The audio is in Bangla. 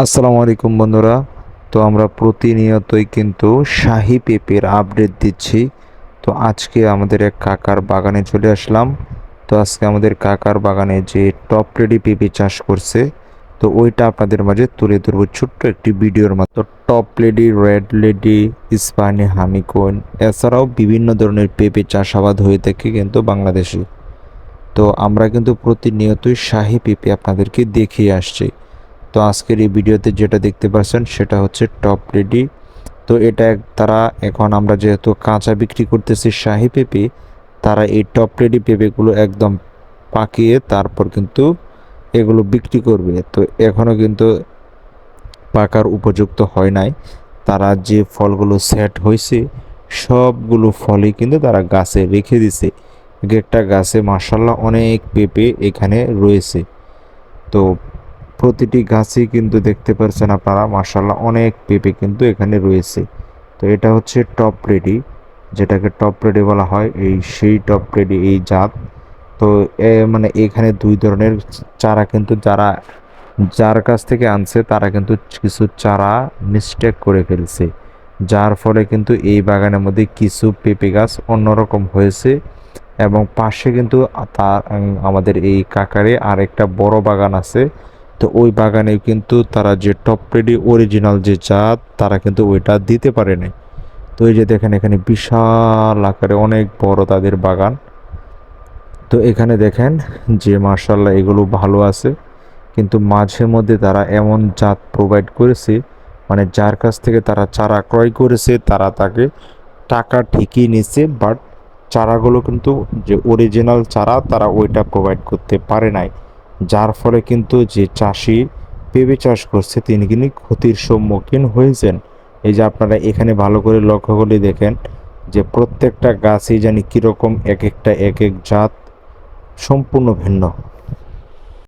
আসসালামু আলাইকুম বন্ধুরা। তো আমরা প্রতিনিয়তই কিন্তু শাহী পেঁপের আপডেট দিচ্ছি। তো আজকে আমাদের এক কাকার বাগানে চলে আসলাম। তো আজকে আমাদের কাকার বাগানে যে টপ রেডি পেঁপে চাষ করছে, তো ওইটা আপনাদের মাঝে তুলে ধরবো ছোট্ট একটি ভিডিওর মতো। টপ লেডি, রেড লেডি, ইস্পানি হানিকোন, এছাড়াও বিভিন্ন ধরনের পেঁপে চাষাবাদ হয়ে থাকে কিন্তু বাংলাদেশে। তো আমরা কিন্তু প্রতিনিয়তই শাহী পেঁপে আপনাদেরকে দেখিয়ে আসছি। তো আজকের এই ভিডিওতে যেটা দেখতে পাচ্ছেন সেটা হচ্ছে টপ রেডি। তো এটা তারা এখন আমরা যেহেতু কাঁচা বিক্রি করতেছি শাহী পেঁপে, তারা এই টপ রেডি পেঁপেগুলো একদম পাকিয়ে তারপর কিন্তু এগুলো বিক্রি করবে। তো এখনও কিন্তু পাকার উপযুক্ত হয় নাই। তারা যে ফলগুলো সেট হয়েছে সবগুলো ফলই কিন্তু তারা গাছে রেখে দিছে। এক একটা গাছে মার্শাল্লাহ অনেক পেঁপে এখানে রয়েছে। তো প্রতিটি গাছই কিন্তু দেখতে পাচ্ছেন আপনারা মার্শাল্লাহ অনেক পেঁপে কিন্তু এখানে রয়েছে। তো এটা হচ্ছে টপ রেডি, যেটাকে টপ রেডি বলা হয়, সেই টপ রেডি এই জাত। তো মানে এখানে দুই ধরনের চারা কিন্তু যার কাছ থেকে আনছে তারা কিন্তু কিছু চারা মিস্টেক করে ফেলছে, যার ফলে কিন্তু এই বাগানের মধ্যে কিছু পেঁপে গাছ অন্যরকম হয়েছে। এবং পাশে কিন্তু তার আমাদের এই কাকারে আর একটা বড় বাগান আছে। তো ওই বাগানে কিন্তু তারা যে টপ রেডি অরিজিনাল যে জাত তারা কিন্তু ওইটা দিতে পারে নাই। তো এই যে দেখেন এখানে বিশাল আকারে অনেক বড় তাদের বাগান। তো এখানে দেখেন যে মার্শাল্লাহ এগুলো ভালো আছে, কিন্তু মাঝে মধ্যে তারা এমন জাত প্রোভাইড করেছে, মানে যার কাছ থেকে তারা চারা ক্রয় করেছে তারা তাকে টাকা ঠিকই নিচ্ছে, বাট চারাগুলো কিন্তু যে অরিজিনাল চারা তারা ওইটা প্রোভাইড করতে পারে নাই। যার ফলে কিন্তু যে চাষি পেঁপে চাষ করছে তিনি কিন্তু ক্ষতির সম্মুখীন হয়েছেন। এই যে আপনারা এখানে ভালো করে লক্ষ্য করে দেখেন যে প্রত্যেকটা গাছই জানি কীরকম, এক একটা এক এক জাত সম্পূর্ণ ভিন্ন।